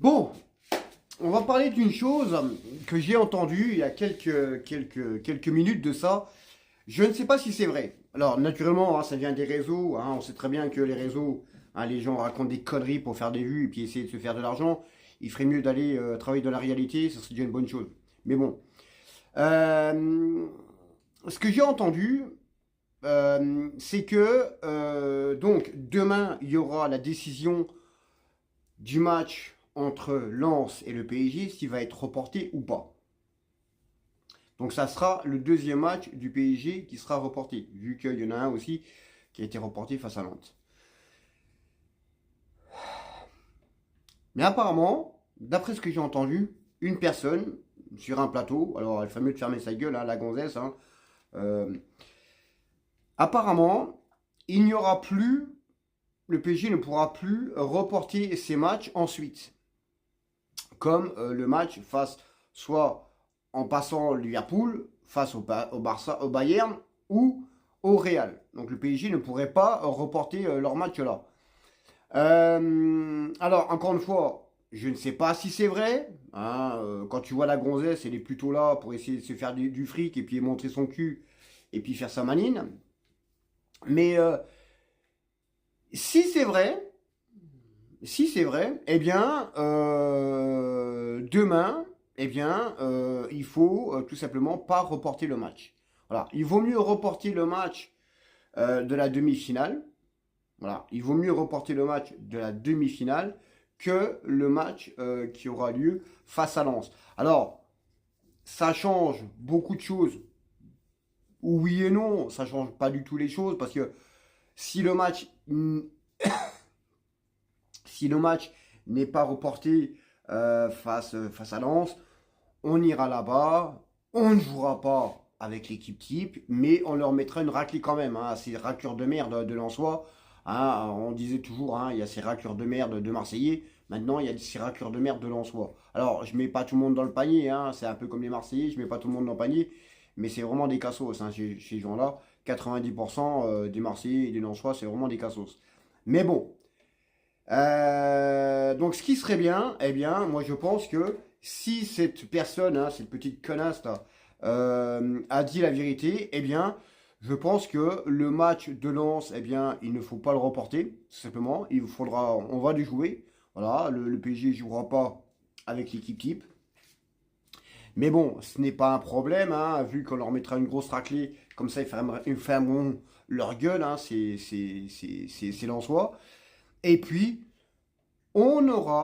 Bon, on va parler d'une chose que j'ai entendue il y a quelques minutes de ça. Je ne sais pas si c'est vrai. Alors, naturellement, ça vient des réseaux. On sait très bien que les réseaux, les gens racontent des conneries pour faire des vues et puis essayer de se faire de l'argent. Il ferait mieux d'aller travailler dans la réalité, ça serait déjà une bonne chose. Mais bon. Euh, Ce que j'ai entendu, c'est que donc demain, il y aura la décision du match entre Lens et le PSG, s'il va être reporté ou pas. Donc ça sera le deuxième match du PSG qui sera reporté, vu qu'il y en a un aussi qui a été reporté face à Nantes. Mais apparemment, d'après ce que j'ai entendu, une personne sur un plateau, alors elle fait mieux de fermer sa gueule, la gonzesse, euh, apparemment, il n'y aura plus, le PSG ne pourra plus reporter ses matchs ensuite. Comme le match face soit en passant Liverpool face au Barça, au Bayern ou au Real. Donc le PSG ne pourrait pas reporter leur match là. Alors encore une fois, je ne sais pas si c'est vrai. Quand tu vois la gonzesse, elle est plutôt là pour essayer de se faire du fric et puis montrer son cul et puis faire sa manine. Mais si c'est vrai, eh bien, demain, eh bien, il faut tout simplement pas reporter le match. Voilà, il vaut mieux reporter le match de la demi-finale. Voilà, il vaut mieux reporter le match de la demi-finale que le match qui aura lieu face à Lens. Alors, ça change beaucoup de choses. Oui et non, ça change pas du tout les choses parce que si le match si le match n'est pas reporté face à Lens, on ira là-bas, on ne jouera pas avec l'équipe type, mais on leur mettra une raclée quand même, à ces raclures de merde de Lensois. On disait toujours, il y a ces raclures de merde de Marseillais, maintenant il y a ces raclures de merde de Lensois. Alors, je mets pas tout le monde dans le panier, c'est un peu comme les Marseillais, je mets pas tout le monde dans le panier, mais c'est vraiment des cassos, chez ces gens-là. 90% des Marseillais et des Lensois, c'est vraiment des cassos. Mais bon, donc ce qui serait bien, eh bien, moi je pense que si cette personne, cette petite connasse là, a dit la vérité, eh bien, je pense que le match de Lens, eh bien, il ne faut pas le reporter, tout simplement. On va le jouer. Voilà, le PSG ne jouera pas avec l'équipe type. Mais bon, ce n'est pas un problème, vu qu'on leur mettra une grosse raclée, comme ça ils fermeront leur gueule, c'est Lensois. Et puis, on aura